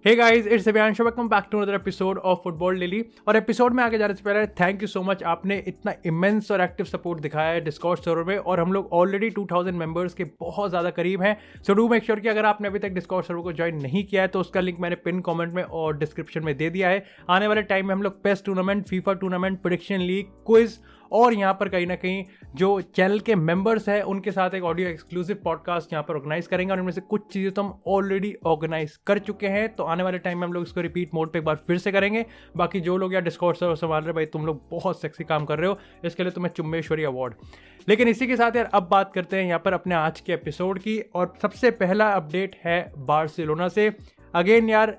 Hey guys, it's Abhiyansh, welcome back to another episode of football daily. और episode में आगे जाने से पहले थैंक यू सो मच, आपने इतना इमेंस और एक्टिव सपोर्ट दिखाया है डिस्कॉर्ड सर्वर में, और हम लोग ऑलरेडी 2000 मेंबर्स के बहुत ज़्यादा करीब हैं। सो डू मेक श्योर कि अगर आपने अभी तक डिस्कॉर्ड सर्वर को ज्वाइन नहीं किया है तो उसका लिंक मैंने पिन कमेंट में और डिस्क्रिप्शन में दे दिया है। आने वाले टाइम में हम लोग PES tournament, FIFA tournament, prediction league, quiz और यहाँ पर कहीं ना कहीं जो चैनल के मेंबर्स हैं उनके साथ एक ऑडियो एक्सक्लूसिव पॉडकास्ट यहाँ पर ऑर्गेनाइज करेंगे। और इनमें से कुछ चीज़ें तो हम ऑलरेडी ऑर्गेनाइज कर चुके हैं, तो आने वाले टाइम में हम लोग इसको रिपीट मोड पे एक बार फिर से करेंगे। बाकी जो लोग यार डिस्कॉर्ड सर्वर संभाल रहे, भाई तुम लोग बहुत सेक्सी काम कर रहे हो, इसके लिए तुम्हें चुम्बेश्वरी अवार्ड। लेकिन इसी के साथ यार अब बात करते हैं यहाँ पर अपने आज के एपिसोड की, और सबसे पहला अपडेट है बार्सिलोना से। अगेन यार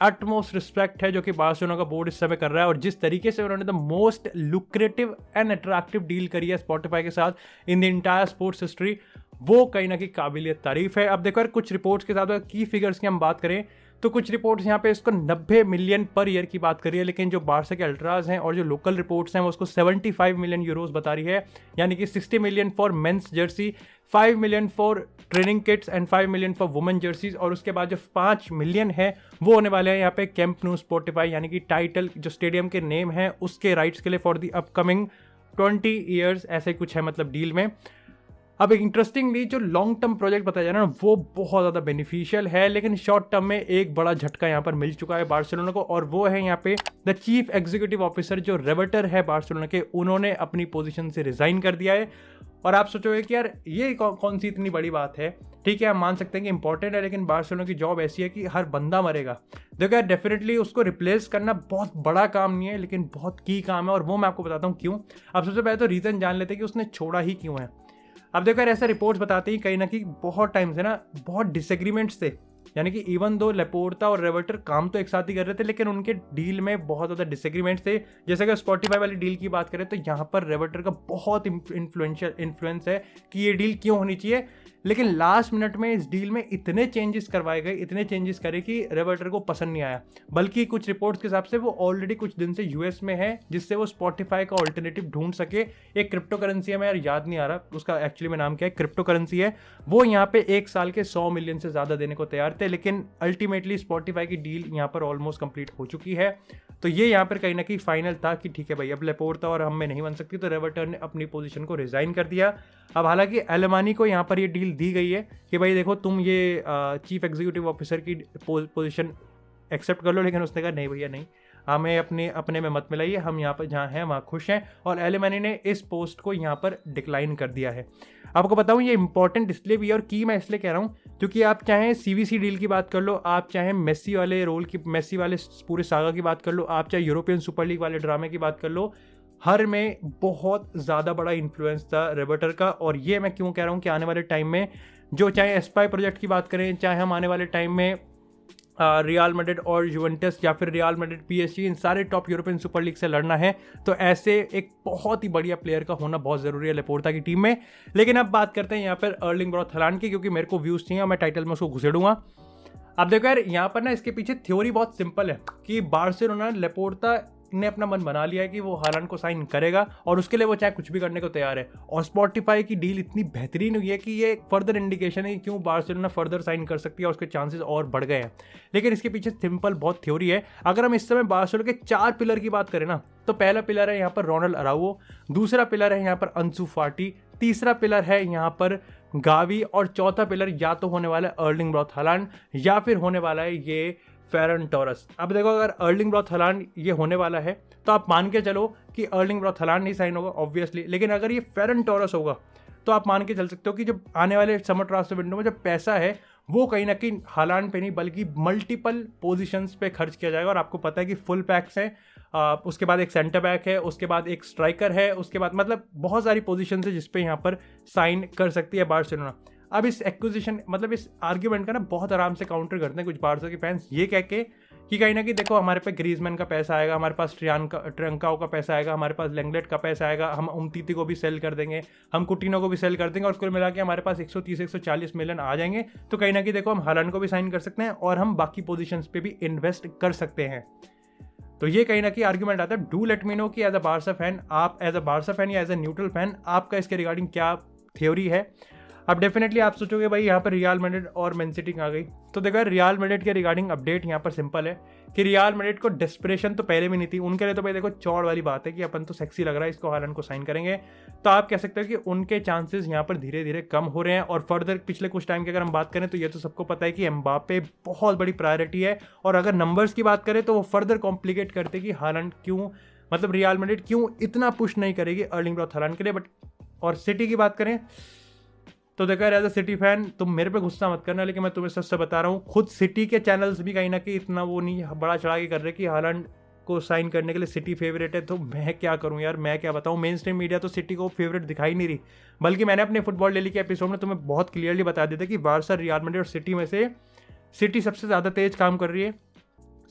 अटमोस्ट रिस्पेक्ट है जो कि बार्सिलोना का बोर्ड इस समय कर रहा है, और जिस तरीके से उन्होंने the most lucrative and attractive deal करी है स्पॉटिफाई के साथ in the entire sports history, वो कहीं ना कहीं काबिलियत तारीफ है। अब देखो यार, कुछ रिपोर्ट्स के साथ की फिगर्स की हम बात करें तो कुछ रिपोर्ट्स यहाँ पे इसको 90 मिलियन पर ईयर की बात करी है, लेकिन जो बार्सा के अल्ट्राज हैं और जो लोकल रिपोर्ट्स हैं वो उसको 75 मिलियन यूरोस बता रही है। यानी कि 60 million for men's jersey, 5 million for training kits and 5 million for women jerseys, और उसके बाद जो 5 मिलियन है वो होने वाले हैं यहाँ पे कैंप न्यू स्पॉटिफाई, यानी कि टाइटल जो स्टेडियम के नेम है उसके राइट्स के लिए फॉर दी अपकमिंग 20 ईयर्स, ऐसे कुछ है मतलब डील में। अब एक इंटरेस्टिंगली जो लॉन्ग टर्म प्रोजेक्ट बताया जा रहा है ना, वो बहुत ज़्यादा बेनिफिशियल है, लेकिन शॉर्ट टर्म में एक बड़ा झटका यहाँ पर मिल चुका है बार्सिलोना को, और वो है यहाँ पे द चीफ एग्जीक्यूटिव ऑफिसर जो रेवटर है बार्सिलोना के, उन्होंने अपनी पोजीशन से रिजाइन कर दिया है। और आप सोचोगे कि यार ये कौन सी इतनी बड़ी बात है। ठीक है, हम मान सकते हैं कि इंपॉर्टेंट है, लेकिन बार्सिलोना की जॉब ऐसी है कि हर बंदा मरेगा। देखो यार, डेफिनेटली उसको रिप्लेस करना बहुत बड़ा काम नहीं है, लेकिन बहुत की काम है, और वो मैं आपको बताता हूँ क्यों। अब सबसे पहले तो रीज़न जान लेते हैं कि उसने छोड़ा ही क्यों है। अब देखो यार, ऐसे रिपोर्ट्स बताते हैं कहीं ना कहीं बहुत टाइम से ना बहुत डिसएग्रीमेंट्स थे, यानी कि इवन दो लेपोर्टा और रेवटर काम तो एक साथ ही कर रहे थे, लेकिन उनके डील में बहुत ज़्यादा डिसएग्रीमेंट्स थे। जैसे अगर स्पॉटिफाई वाली डील की बात करें तो यहाँ पर रेवटर का बहुत इन्फ्लुएंस है कि ये डील क्यों होनी चाहिए, लेकिन लास्ट मिनट में इस डील में इतने चेंजेस करवाए गए, इतने चेंजेस करे कि रेवटर को पसंद नहीं आया। बल्कि कुछ रिपोर्ट्स के हिसाब से वो ऑलरेडी कुछ दिन से यूएस में है, जिससे वो स्पॉटिफाई का ऑल्टरनेटिव ढूंढ सके। एक क्रिप्टो करेंसी है, मैं यार याद नहीं आ रहा उसका एक्चुअली में नाम क्या है, क्रिप्टो करेंसी है वो। यहाँ पे 1 साल के 100 मिलियन से ज़्यादा देने को तैयार थे, लेकिन अल्टीमेटली स्पॉटिफाई की डील यहाँ पर ऑलमोस्ट कंप्लीट हो चुकी है। तो ये यहाँ पर कहीं ना कहीं फाइनल था कि ठीक है भाई, अब लेपोर्टा और हम में नहीं बन सकती, तो रेवटर ने अपनी पोजीशन को रिजाइन कर दिया। अब हालांकि एलमानी को यहाँ पर ये डील दी गई है कि भाई देखो तुम ये चीफ एग्जीक्यूटिव ऑफिसर की पोजीशन एक्सेप्ट कर लो, लेकिन उसने कहा नहीं भैया नहीं, हमें अपने में मत मिलाइए, हम यहाँ पर जहाँ हैं वहाँ खुश हैं। और एलमानी ने इस पोस्ट को यहाँ पर डिक्लाइन कर दिया है। आपको बताऊँ ये इंपॉर्टेंट इसलिए भी है और की मैं इसलिए कह रहा हूँ क्योंकि आप चाहे सीवीसी डील की बात कर लो, आप चाहे मेसी वाले मेसी वाले पूरे सागा की बात कर लो, आप चाहे यूरोपियन सुपर लीग वाले ड्रामे की बात कर लो, हर में बहुत ज़्यादा बड़ा इन्फ्लुएंस था रेवटर का। और ये मैं क्यों कह रहा हूँ कि आने वाले टाइम में जो चाहे एस्पाई प्रोजेक्ट की बात करें, चाहे हम आने वाले टाइम में रियल मैड्रिड और यूवेंटस या फिर रियल मैड्रिड पीएसजी, इन सारे टॉप यूरोपियन सुपर लीग से लड़ना है, तो ऐसे एक बहुत ही बढ़िया प्लेयर का होना बहुत ज़रूरी है लेपोर्टा की टीम में। लेकिन अब बात करते हैं यहाँ पर अर्लिंग ब्रॉट हालैंड की, क्योंकि मेरे को व्यूज़ चाहिए और मैं टाइटल में उसको घुसेड़ूंगा। अब देखो यार, यहाँ पर ना इसके पीछे थ्योरी बहुत सिंपल है कि बार्सिलोना लेपोर्टा ने अपना मन बना लिया है कि वो हालैंड को साइन करेगा, और उसके लिए वो चाहे कुछ भी करने को तैयार है। और स्पॉटिफाई की डील इतनी बेहतरीन हुई है कि ये फर्दर इंडिकेशन है कि क्यों बार्सिलोना फर्दर साइन कर सकती है, और उसके चांसेस और बढ़ गए हैं। लेकिन इसके पीछे सिंपल बहुत थ्योरी है। अगर हम इस समय बार्सिलोना के 4 पिलर की बात करें ना, तो पहला पिलर है यहाँ पर रोनाल्ड अराउओ, दूसरा पिलर है यहाँ पर अंसू फाटी, तीसरा पिलर है यहाँ पर गावी, और चौथा पिलर या तो होने वाला है अर्लिंग ब्रॉट हालैंड या फिर होने वाला है ये फेरन टोरस। अब देखो, अगर अर्लिंग ब्रॉट हालैंड ये होने वाला है तो आप मान के चलो कि अर्लिंग ब्रॉट हालैंड नहीं साइन होगा ऑब्वियसली, लेकिन अगर ये फेरन टोरस होगा तो आप मान के चल सकते हो कि जब आने वाले समर ट्रांसफर विंडो में जो पैसा है वो कहीं ना कहीं हालैंड पे नहीं बल्कि मल्टीपल पोजीशंस पे खर्च किया जाएगा। और आपको पता है कि फुल पैक्स है, उसके बाद एक सेंटर बैक है, उसके बाद एक स्ट्राइकर है, उसके बाद मतलब बहुत सारी पोजीशन है जिस पे यहाँ पर साइन कर सकती है बार्सिलोना। अब इस एक्विजिशन मतलब इस आर्ग्यूमेंट का ना बहुत आराम से काउंटर करते हैं कुछ बार्सा के फैंस, ये कह के कि कहीं ना कहीं देखो हमारे पे ग्रीजमैन का पैसा आएगा, हमारे पास ट्रंकाओ का पैसा आएगा, हमारे पास लेंगलेट का पैसा आएगा, हम उमतीती को भी सेल कर देंगे, हम कुटिनो को भी सेल कर देंगे, और कुल मिला के हमारे पास 130-140 मिलियन आ जाएंगे। तो कहीं ना कहीं देखो हम हालैंड को भी साइन कर सकते हैं और हम बाकी पोजीशंस पे भी इन्वेस्ट कर सकते हैं। तो ये कहीं ना कहीं आर्ग्यूमेंट आता है। डू लेट मी नो कि एज अ बार्सा फैन, आप एज अ बार्सा फैन या एज अ न्यूट्रल फैन, आपका इसके रिगार्डिंग क्या थ्योरी है। अब डेफिनेटली आप सोचोगे भाई यहाँ पर रियल मैड्रिड और मैन सिटी आ गई, तो देखो यार रियल मैड्रिड के रिगार्डिंग अपडेट यहाँ पर सिंपल है कि रियल मैड्रिड को डेस्परेशन तो पहले भी नहीं थी, उनके लिए तो भाई देखो चौड़ वाली बात है कि अपन तो सेक्सी लग रहा है, इसको हालांड को साइन करेंगे, तो आप कह सकते हो कि उनके चांसेस यहाँ पर धीरे धीरे कम हो रहे हैं। और फर्दर पिछले कुछ टाइम की अगर हम बात करें तो ये तो सबको पता है कि एम्बापे बहुत बड़ी प्रायोरिटी है, और अगर नंबर्स की बात करें तो वो फर्दर कॉम्प्लिकेट करते कि हालांड क्यों, मतलब रियल मैड्रिड क्यों इतना पुश नहीं करेगी अर्लिंग ब्राउट हालांड के लिए। बट और सिटी की बात करें तो देखो यार एज अ सिटी फैन तुम मेरे पे गुस्सा मत करना, लेकिन मैं तुम्हें सच से बता रहा हूँ, खुद सिटी के चैनल्स भी कहीं ना कहीं इतना वो नहीं बड़ा चढ़ा के कर रहे कि हालांड को साइन करने के लिए सिटी फेवरेट है। तो मैं क्या करूं यार, मैं क्या बताऊं, मेन स्ट्रीम मीडिया तो सिटी को फेवरेट दिखाई नहीं रही, बल्कि मैंने अपने फुटबॉल डेली के एपिसोड में तुम्हें बहुत क्लियरली बता दिया था कि बार्सा, रियल मैड्रिड और सिटी में से सिटी सबसे ज़्यादा तेज काम कर रही है,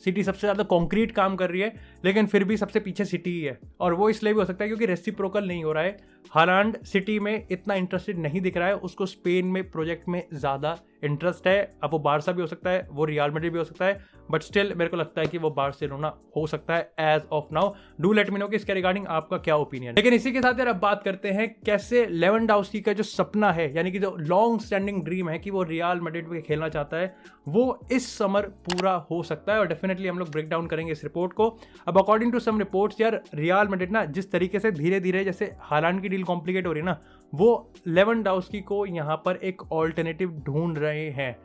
सिटी सबसे ज़्यादा कॉन्क्रीट काम कर रही है, लेकिन फिर भी सबसे पीछे सिटी ही है। और वो इसलिए भी हो सकता है क्योंकि रेसिप्रोकल नहीं हो रहा है, हालांड सिटी में इतना इंटरेस्टेड नहीं दिख रहा है, उसको स्पेन में प्रोजेक्ट में ज़्यादा इंटरेस्ट है। अब वो बार्सा भी हो सकता है, वो रियल मैड्रिड भी हो सकता है, बट स्टिल मेरे को लगता है कि वो बार्सिलोना हो सकता है as of now. Do let me know कि इसके रिगार्डिंग आपका क्या ओपिनियन। लेकिन इसी के साथ यार अब बात करते हैं कैसे लेवेंडोव्स्की का जो सपना है, यानी कि जो लॉन्ग स्टैंडिंग ड्रीम है कि वो रियल मैड्रिड में खेलना चाहता है, वो इस समर पूरा हो सकता है। और डेफिनेटली हम लोग ब्रेक डाउन करेंगे इस रिपोर्ट को। अब अकॉर्डिंग टू सम रिपोर्ट्स यार रियल मैड्रिड ना जिस तरीके से धीरे धीरे जैसे हालांड की डील कॉम्प्लिकेट हो रही है ना, वो लेवेंडोव्स्की को यहाँ पर एक ऑल्टरनेटिव ढूंढ रहे हैं।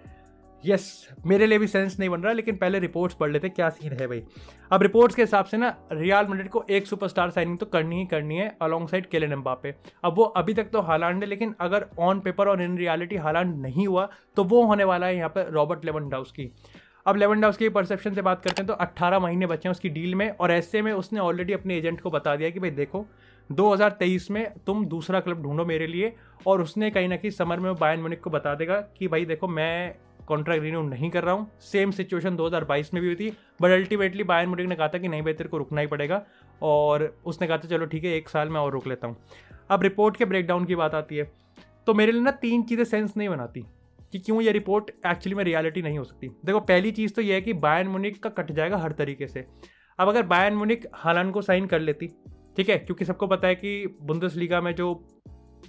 यस, मेरे लिए भी सेंस नहीं बन रहा, लेकिन पहले रिपोर्ट्स पढ़ लेते क्या सीन है भाई। अब रिपोर्ट्स के हिसाब से ना रियल मैड्रिड को एक सुपरस्टार साइनिंग तो करनी ही करनी है अलॉन्ग साइड किलियन एम्बापे। अब वो अभी तक तो हालांड है, लेकिन अगर ऑन पेपर और इन रियलिटी हालांड नहीं हुआ तो वो होने वाला है यहाँ पर रॉबर्ट लेवेंडोव्स्की। अब लेवेंडोव्स्की की परसेप्शन से बात करते हैं तो 18 महीने बचे हैं उसकी डील में, और ऐसे में उसने ऑलरेडी अपने एजेंट को बता दिया कि भाई देखो 2023 में तुम दूसरा क्लब ढूंढो मेरे लिए। और उसने कहीं ना कहीं समर में बायर्न म्यूनिख को बता देगा कि भाई देखो मैं कॉन्ट्रैक्ट रिन्यू नहीं कर रहा हूँ। सेम सिचुएशन 2022 में भी हुई थी, बट अल्टीमेटली बायर्न म्यूनिख ने कहा था कि नहीं भाई तेरे को रुकना ही पड़ेगा, और उसने कहा था चलो ठीक है 1 साल मैं और रुक लेता हूँ। अब रिपोर्ट के ब्रेकडाउन की बात आती है तो मेरे लिए ना 3 चीज़ें सेंस नहीं बनाती कि क्यों ये रिपोर्ट एक्चुअली में रियलिटी नहीं हो सकती। देखो पहली चीज़ तो ये है कि बायर्न म्यूनिख का कट जाएगा हर तरीके से। अब अगर बायर्न म्यूनिख हालांड को साइन कर लेती, ठीक है, क्योंकि सबको पता है कि बुंदेसलीगा में जो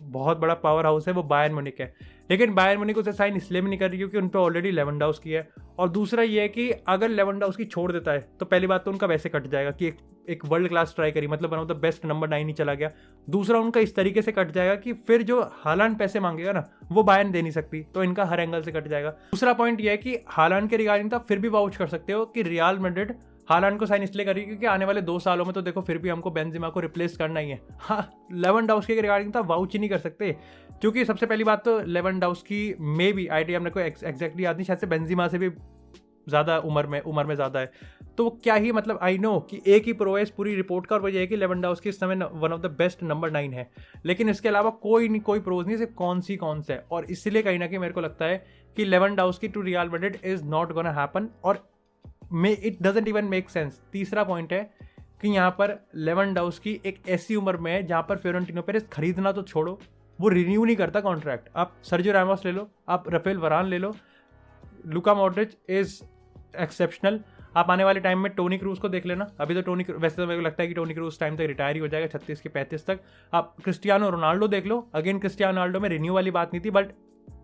बहुत बड़ा पावर हाउस है वो बायर्न म्यूनिख है, लेकिन बायर्न म्यूनिख उसे साइन इसलिए भी नहीं कर रही क्योंकि उन पर ऑलरेडी लेवेंडोव्स्की है। और दूसरा ये है कि अगर लेवेंडोव्स्की छोड़ देता है तो पहली बात तो उनका वैसे कट जाएगा कि एक वर्ल्ड क्लास स्ट्राइकर, मतलब one of the best number 9 ही चला गया। दूसरा उनका इस तरीके से कट जाएगा कि फिर जो हालांड पैसे मांगेगा ना वो बायर्न दे नहीं सकती, तो इनका हर एंगल से कट जाएगा। दूसरा पॉइंट ये है कि हालांड के रिगार्डिंग तो फिर भी वाउच कर सकते हो कि रियल मैड्रिड हालांड को साइन इसलिए करी क्योंकि आने वाले 2 सालों में तो देखो फिर भी हमको बेंजेमा को रिप्लेस करना ही है। हाँ, लेवेंडोव्स्की के रिगार्डिंग तो वाउच ही नहीं कर सकते, क्योंकि सबसे पहली बात तो लेवेंडोव्स्की में भी आइडिया हमने को एग्जैक्टली याद नहीं, शायद से बेंजेमा से भी ज़्यादा उम्र में ज़्यादा है। तो क्या ही मतलब, आई नो कि एक ही प्रो है इस पूरी रिपोर्ट का, और वो ये है कि लेवेंडोव्स्की इस समय one of the best number 9 है, लेकिन इसके अलावा कोई प्रोज नहीं, सिर्फ कौन से है। और इसलिए कहीं ना कहीं मेरे को लगता है कि Lewandowski to Real Madrid is not gonna happen, और it doesn't even make sense. तीसरा पॉइंट है कि यहाँ पर लेवेंडोव्स्की एक ऐसी उम्र में है जहाँ पर फ्लोरेंटिनो पेरेज खरीदना तो छोड़ो, वो रिन्यू नहीं करता कॉन्ट्रैक्ट। आप सर्जियो रामोस ले लो, आप राफेल वरान ले लो, लुका मॉड्रिच इज एक्सेप्शनल। आप आने वाले टाइम में टोनी क्रूज को देख लेना, अभी तो वैसे तो मेरे को लगता है कि टोनी क्रूज टाइम तक रिटायर ही हो जाएगा 36 के 35 तक। आप क्रिस्टियानो रोनाल्डो देख लो, अगेन क्रिस्टियानो रोनाल्डो में रिन्यू वाली बात नहीं थी, but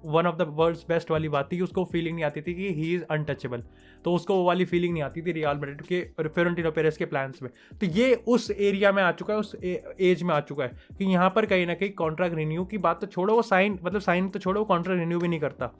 one of the world's best वाली बात थी कि उसको फीलिंग नहीं आती थी कि ही इज़ अनटचेबल, तो उसको वो वाली फीलिंग नहीं आती थी रियल मैड्रिड के फ्लोरेंटिनो पेरेज के प्लान्स में। तो ये उस एरिया में आ चुका है, उस एज में आ चुका है कि यहाँ पर कहीं ना कहीं कॉन्ट्रैक्ट रिन्यू की बात तो छोड़ो, वो साइन तो छोड़ो, वो कॉन्ट्रैक्ट रिन्यू भी नहीं करता।